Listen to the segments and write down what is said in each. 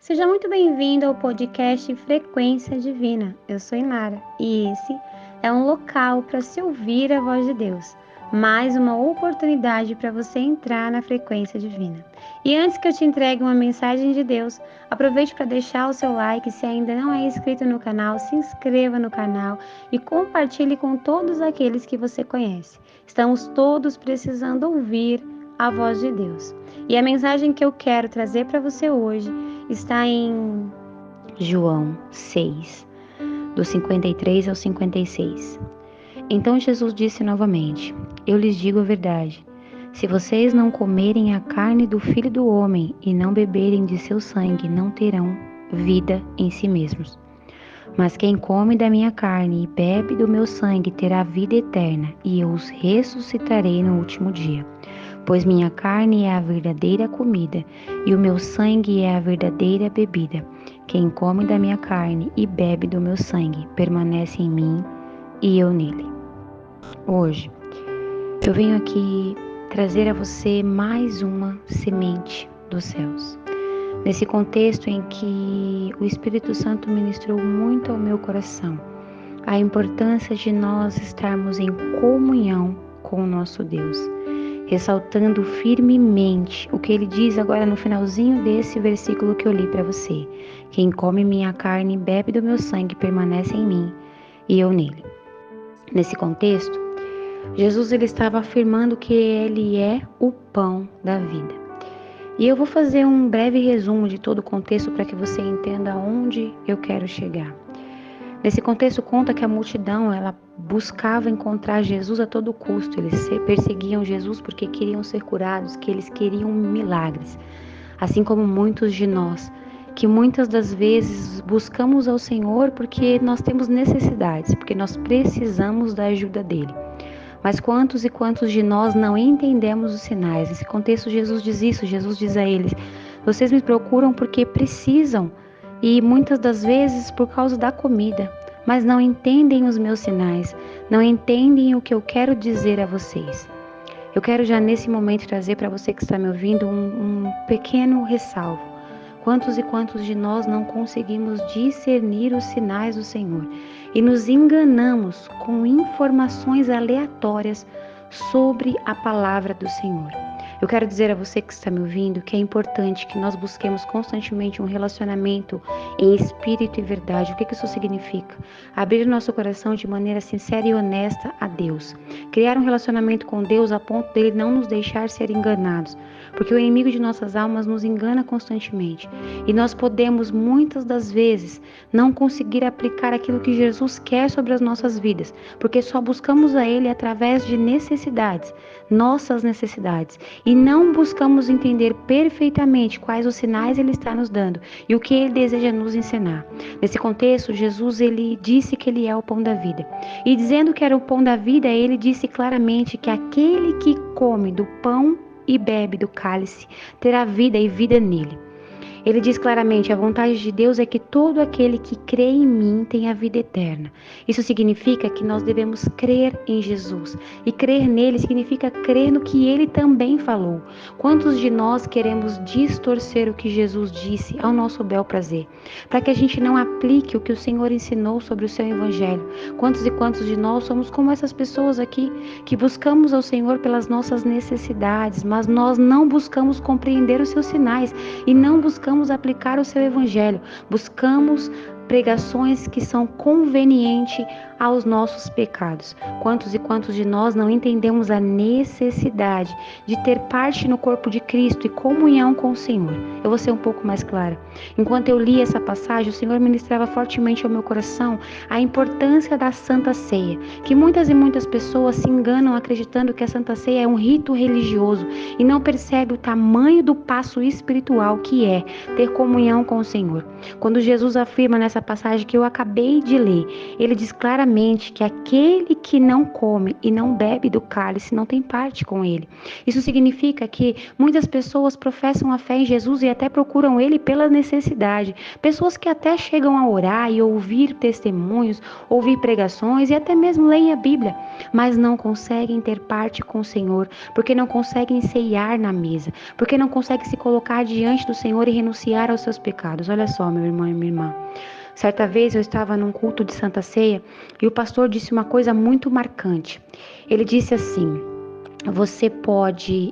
Seja muito bem-vindo ao podcast Frequência Divina. Eu sou Inara e esse é um local para se ouvir a voz de Deus. Mais uma oportunidade para você entrar na frequência divina. E antes que eu te entregue uma mensagem de Deus, aproveite para deixar o seu like. Se ainda não é inscrito no canal, se inscreva no canal e compartilhe com todos aqueles que você conhece. Estamos todos precisando ouvir a voz de Deus. E a mensagem que eu quero trazer para você hoje está em João 6, do 53 ao 56. Então Jesus disse novamente: Eu lhes digo a verdade. Se vocês não comerem a carne do Filho do Homem e não beberem de seu sangue, não terão vida em si mesmos. Mas quem come da minha carne e bebe do meu sangue terá vida eterna, e eu os ressuscitarei no último dia. Pois minha carne é a verdadeira comida, e o meu sangue é a verdadeira bebida. Quem come da minha carne e bebe do meu sangue permanece em mim e eu nele. Hoje, eu venho aqui trazer a você mais uma semente dos céus. Nesse contexto em que o Espírito Santo ministrou muito ao meu coração, a importância de nós estarmos em comunhão com o nosso Deus, ressaltando firmemente o que ele diz agora no finalzinho desse versículo que eu li para você. Quem come minha carne e bebe do meu sangue permanece em mim e eu nele. Nesse contexto, Jesus ele estava afirmando que ele é o pão da vida. E eu vou fazer um breve resumo de todo o contexto para que você entenda aonde eu quero chegar. Nesse contexto conta que a multidão ela buscava encontrar Jesus a todo custo. Eles perseguiam Jesus porque queriam ser curados, que eles queriam milagres. Assim como muitos de nós, que muitas das vezes buscamos ao Senhor porque nós temos necessidades, porque nós precisamos da ajuda dele. Mas quantos e quantos de nós não entendemos os sinais? Nesse contexto Jesus diz isso, Jesus diz a eles: vocês me procuram porque precisam e muitas das vezes por causa da comida, mas não entendem os meus sinais, não entendem o que eu quero dizer a vocês. Eu quero já nesse momento trazer para você que está me ouvindo um pequeno ressalvo. Quantos e quantos de nós não conseguimos discernir os sinais do Senhor e nos enganamos com informações aleatórias sobre a palavra do Senhor? Eu quero dizer a você que está me ouvindo que é importante que nós busquemos constantemente um relacionamento em espírito e verdade. O que isso significa? Abrir nosso coração de maneira sincera e honesta a Deus. Criar um relacionamento com Deus a ponto dele não nos deixar ser enganados. Porque o inimigo de nossas almas nos engana constantemente. E nós podemos, muitas das vezes, não conseguir aplicar aquilo que Jesus quer sobre as nossas vidas. Porque só buscamos a Ele através de necessidades, nossas necessidades. E não buscamos entender perfeitamente quais os sinais Ele está nos dando e o que Ele deseja nos ensinar. Nesse contexto, Jesus ele disse que Ele é o pão da vida. E dizendo que era o pão da vida, Ele disse claramente que aquele que come do pão e bebe do cálice terá vida e vida nele. Ele diz claramente: a vontade de Deus é que todo aquele que crê em mim tenha vida eterna. Isso significa que nós devemos crer em Jesus. E crer nele significa crer no que ele também falou. Quantos de nós queremos distorcer o que Jesus disse ao nosso bel prazer? Para que a gente não aplique o que o Senhor ensinou sobre o seu evangelho. Quantos e quantos de nós somos como essas pessoas aqui, que buscamos ao Senhor pelas nossas necessidades, mas nós não buscamos compreender os seus sinais e não buscamos aplicar o seu evangelho, buscamos pregações que são convenientes aos nossos pecados. Quantos e quantos de nós não entendemos a necessidade de ter parte no corpo de Cristo e comunhão com o Senhor? Eu vou ser um pouco mais clara. Enquanto eu li essa passagem, o Senhor ministrava fortemente ao meu coração a importância da Santa Ceia, que muitas e muitas pessoas se enganam acreditando que a Santa Ceia é um rito religioso e não percebe o tamanho do passo espiritual que é ter comunhão com o Senhor. Quando Jesus afirma nessa nessa passagem que eu acabei de ler. Ele diz claramente que aquele que não come e não bebe do cálice não tem parte com ele. Isso significa que muitas pessoas professam a fé em Jesus e até procuram ele pela necessidade. Pessoas que até chegam a orar e ouvir testemunhos, ouvir pregações e até mesmo leem a Bíblia, mas não conseguem ter parte com o Senhor, porque não conseguem ceiar na mesa, porque não conseguem se colocar diante do Senhor e renunciar aos seus pecados. Olha só, meu irmão e minha irmã. Certa vez eu estava num culto de Santa Ceia e o pastor disse uma coisa muito marcante. Ele disse assim: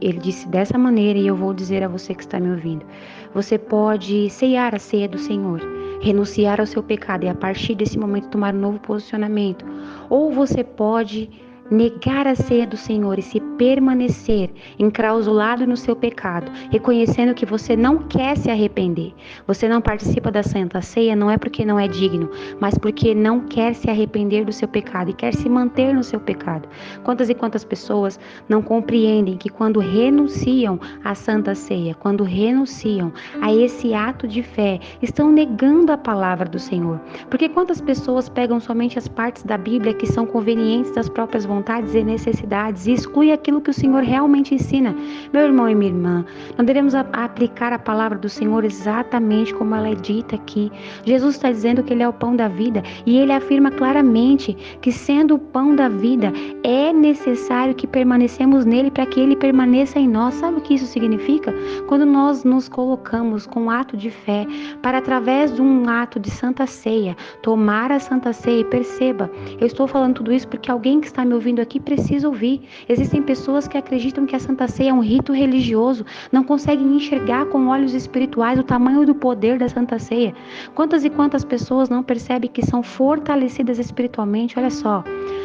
ele disse dessa maneira e eu vou dizer a você que está me ouvindo. Você pode ceiar a ceia do Senhor, renunciar ao seu pecado e a partir desse momento tomar um novo posicionamento. Ou você pode negar a ceia do Senhor e se permanecer enclausulado no seu pecado, reconhecendo que você não quer se arrepender. Você não participa da Santa Ceia não é porque não é digno, mas porque não quer se arrepender do seu pecado e quer se manter no seu pecado. Quantas e quantas pessoas não compreendem que quando renunciam à Santa Ceia, quando renunciam a esse ato de fé, estão negando a palavra do Senhor? Porque quantas pessoas pegam somente as partes da Bíblia que são convenientes das próprias vontades e necessidades e exclui aquilo que o Senhor realmente ensina? Meu irmão e minha irmã, nós devemos aplicar a palavra do Senhor exatamente como ela é dita aqui. Jesus está dizendo que Ele é o pão da vida e Ele afirma claramente que, sendo o pão da vida, é necessário que permanecemos nele para que Ele permaneça em nós. Sabe o que isso significa? Quando nós nos colocamos com um ato de fé para, através de um ato de Santa Ceia, tomar a Santa Ceia, e perceba, eu estou falando tudo isso porque alguém que está me ouvindo aqui precisa ouvir. Existem pessoas que acreditam que a Santa Ceia é um rito religioso, não conseguem enxergar com olhos espirituais o tamanho do poder da Santa Ceia. Quantas e quantas pessoas não percebem que são fortalecidas espiritualmente? Olha só,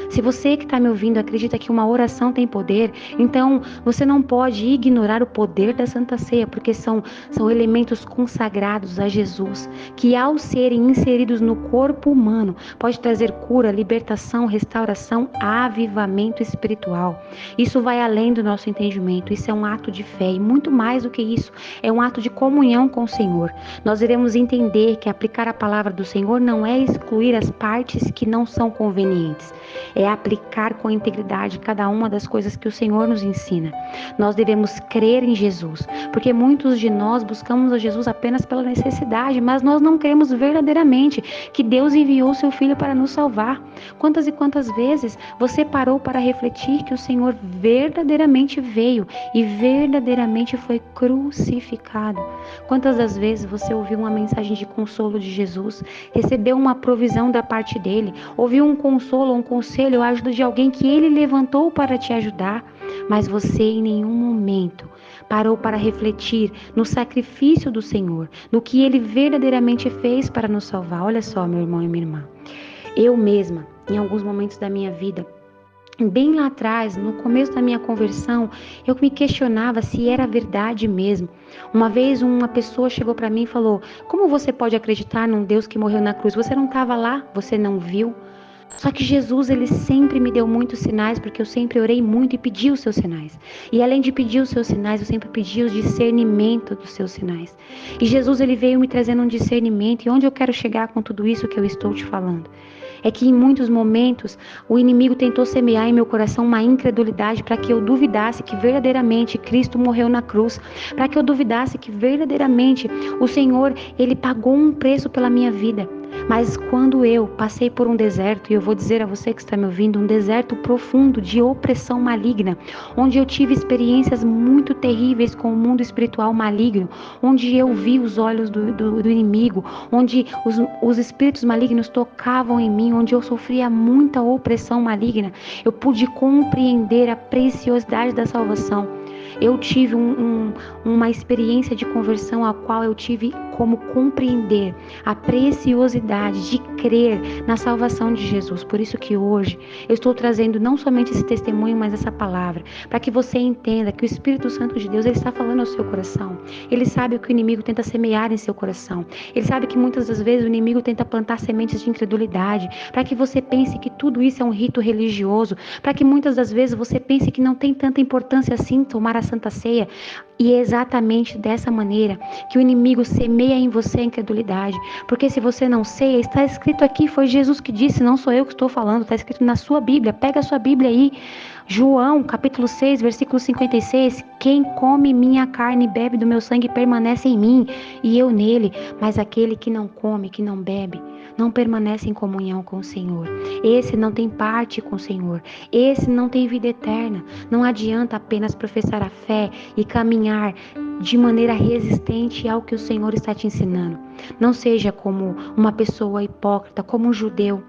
se você que está me ouvindo acredita que uma oração tem poder, então você não pode ignorar o poder da Santa Ceia, porque são elementos consagrados a Jesus, que ao serem inseridos no corpo humano, pode trazer cura, libertação, restauração, avivamento espiritual. Isso vai além do nosso entendimento, isso é um ato de fé e muito mais do que isso, é um ato de comunhão com o Senhor. Nós iremos entender que aplicar a palavra do Senhor não é excluir as partes que não são convenientes, é aplicar com integridade cada uma das coisas que o Senhor nos ensina. Nós devemos crer em Jesus, porque muitos de nós buscamos a Jesus apenas pela necessidade, mas nós não cremos verdadeiramente que Deus enviou seu Filho para nos salvar. Quantas e quantas vezes você parou para refletir que o Senhor verdadeiramente veio e verdadeiramente foi crucificado? Quantas das vezes você ouviu uma mensagem de consolo de Jesus, recebeu uma provisão da parte dele, ouviu um consolo, um conselho, a ajuda de alguém que ele levantou para te ajudar, mas você em nenhum momento parou para refletir no sacrifício do Senhor, no que Ele verdadeiramente fez para nos salvar? Olha só, meu irmão e minha irmã, eu mesma, em alguns momentos da minha vida, bem lá atrás, no começo da minha conversão, eu me questionava se era verdade mesmo. Uma vez uma pessoa chegou para mim e falou: como você pode acreditar num Deus que morreu na cruz? Você não estava lá, você não viu. Só que Jesus, ele sempre me deu muitos sinais, porque eu sempre orei muito e pedi os seus sinais. E além de pedir os seus sinais, eu sempre pedi o discernimento dos seus sinais. E Jesus, ele veio me trazendo um discernimento. E onde eu quero chegar com tudo isso que eu estou te falando? É que em muitos momentos o inimigo tentou semear em meu coração uma incredulidade para que eu duvidasse que verdadeiramente Cristo morreu na cruz, para que eu duvidasse que verdadeiramente o Senhor, ele pagou um preço pela minha vida. Mas quando eu passei por um deserto, e eu vou dizer a você que está me ouvindo, um deserto profundo de opressão maligna, onde eu tive experiências muito terríveis com o mundo espiritual maligno, onde eu vi os olhos do inimigo, onde os espíritos malignos tocavam em mim, onde eu sofria muita opressão maligna, eu pude compreender a preciosidade da salvação. Eu tive uma experiência de conversão a qual eu tive como compreender a preciosidade de crer na salvação de Jesus. Por isso que hoje eu estou trazendo não somente esse testemunho, mas essa palavra, para que você entenda que o Espírito Santo de Deus, ele está falando ao seu coração. Ele sabe o que o inimigo tenta semear em seu coração. Ele sabe que muitas das vezes o inimigo tenta plantar sementes de incredulidade, para que você pense que tudo isso é um rito religioso, para que muitas das vezes você pense que não tem tanta importância assim tomar a Santa Ceia. E é exatamente dessa maneira que o inimigo semeia em você a incredulidade. Porque se você não ceia, está escrito aqui, foi Jesus que disse, não sou eu que estou falando, está escrito na sua Bíblia. Pega a sua Bíblia aí. João, capítulo 6, versículo 56. Quem come minha carne e bebe do meu sangue permanece em mim e eu nele. Mas aquele que não come, que não bebe, não permanece em comunhão com o Senhor. Esse não tem parte com o Senhor. Esse não tem vida eterna. Não adianta apenas professar a fé e caminhar de maneira resistente ao que o Senhor está te ensinando. Não seja como uma pessoa hipócrita, como um judeu,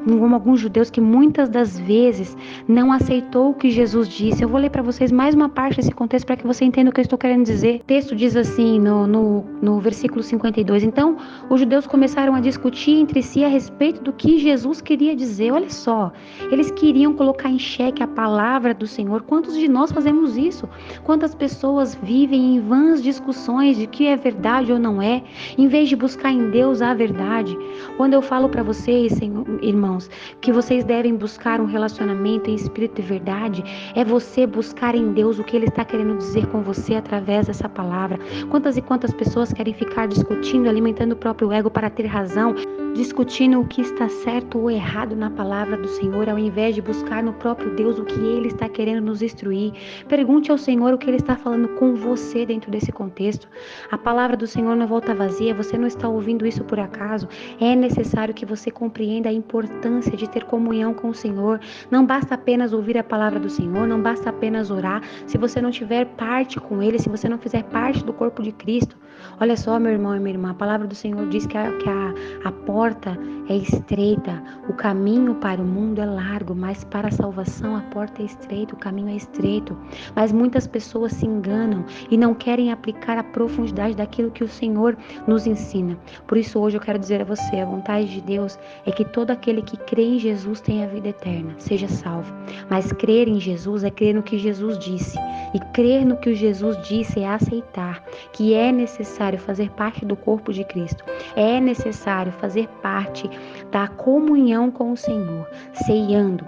como alguns judeus que muitas das vezes não aceitou o que Jesus disse. Eu vou ler para vocês mais uma parte desse contexto para que você entenda o que eu estou querendo dizer. O texto diz assim no versículo 52. Então, os judeus começaram a discutir entre si a respeito do que Jesus queria dizer. Olha só, eles queriam colocar em xeque a palavra do Senhor. Quantos de nós fazemos isso? Quantas pessoas vivem em vãs discussões de que é verdade ou não é, em vez de buscar em Deus a verdade? Quando eu falo para vocês, irmãos, que vocês devem buscar um relacionamento em espírito e verdade, é você buscar em Deus o que Ele está querendo dizer com você através dessa palavra. Quantas e quantas pessoas querem ficar discutindo, alimentando o próprio ego para ter razão, discutindo o que está certo ou errado na palavra do Senhor, ao invés de buscar no próprio Deus o que Ele está querendo nos instruir. Pergunte ao Senhor o que Ele está falando com você dentro desse contexto. A palavra do Senhor não volta vazia, você não está ouvindo isso por acaso. É necessário que você compreenda a importância de ter comunhão com o Senhor. Não basta apenas ouvir a palavra do Senhor, não basta apenas orar, se você não tiver parte com Ele, se você não fizer parte do corpo de Cristo. Olha só, meu irmão e minha irmã, a palavra do Senhor diz que a porta é estreita, o caminho para o mundo é largo, mas para a salvação a porta é estreita, o caminho é estreito. Mas muitas pessoas se enganam e não querem aplicar a profundidade daquilo que o Senhor nos ensina. Por isso hoje eu quero dizer a você, a vontade de Deus é que todo aquele que crê em Jesus tenha vida eterna, seja salvo. Mas crer em Jesus é crer no que Jesus disse. E crer no que Jesus disse é aceitar que é necessário fazer parte do corpo de Cristo. É necessário fazer parte da comunhão com o Senhor, ceiando,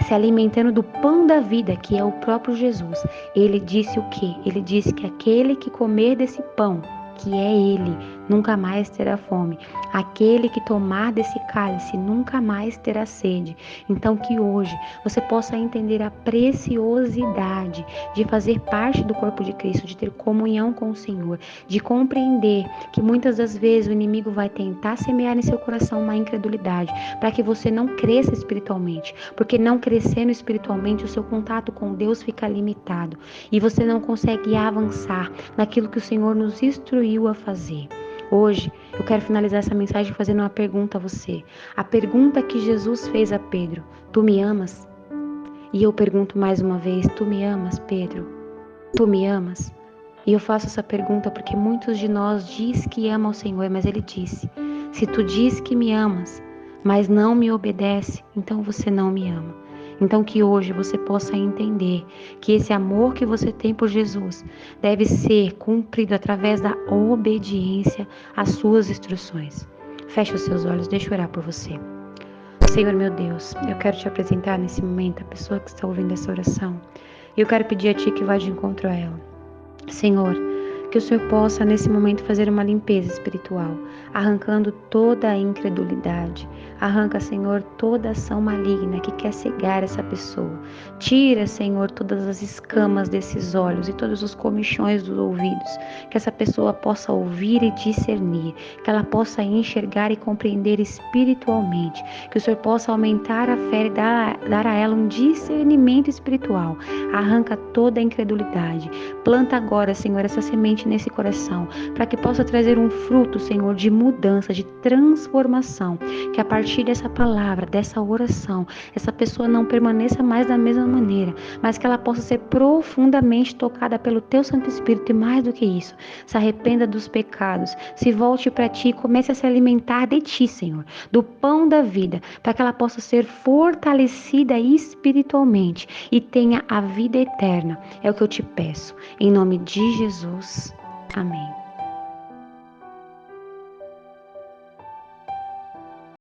se alimentando do pão da vida, que é o próprio Jesus. Ele disse o quê? Ele disse que aquele que comer desse pão, que é Ele, nunca mais terá fome. Aquele que tomar desse cálice nunca mais terá sede. Então que hoje você possa entender a preciosidade de fazer parte do corpo de Cristo, de ter comunhão com o Senhor, de compreender que muitas das vezes o inimigo vai tentar semear em seu coração uma incredulidade, para que você não cresça espiritualmente, porque não crescendo espiritualmente, o seu contato com Deus fica limitado e você não consegue avançar naquilo que o Senhor nos instruiu a fazer. Hoje, eu quero finalizar essa mensagem fazendo uma pergunta a você. A pergunta que Jesus fez a Pedro: tu me amas? E eu pergunto mais uma vez: tu me amas, Pedro? Tu me amas? E eu faço essa pergunta porque muitos de nós diz que amam o Senhor, mas Ele disse: se tu diz que me amas, mas não me obedece, então você não me ama. Então que hoje você possa entender que esse amor que você tem por Jesus deve ser cumprido através da obediência às suas instruções. Feche os seus olhos, deixa eu orar por você. Senhor meu Deus, eu quero te apresentar nesse momento a pessoa que está ouvindo essa oração. E eu quero pedir a Ti que vá de encontro a ela. Senhor, que o Senhor possa nesse momento fazer uma limpeza espiritual, arrancando toda a incredulidade. Arranca, Senhor, toda ação maligna que quer cegar essa pessoa. Tira, Senhor, todas as escamas desses olhos e todos os comichões dos ouvidos. Que essa pessoa possa ouvir e discernir. Que ela possa enxergar e compreender espiritualmente. Que o Senhor possa aumentar a fé e dar a ela um discernimento espiritual. Arranca toda a incredulidade. Planta agora, Senhor, essa semente nesse coração, para que possa trazer um fruto, Senhor, de mudança, de transformação, que a partir dessa palavra, dessa oração, essa pessoa não permaneça mais da mesma maneira, mas que ela possa ser profundamente tocada pelo Teu Santo Espírito e mais do que isso, se arrependa dos pecados, se volte para Ti e comece a se alimentar de Ti, Senhor, do pão da vida, para que ela possa ser fortalecida espiritualmente e tenha a vida eterna. É o que eu te peço, em nome de Jesus. Amém.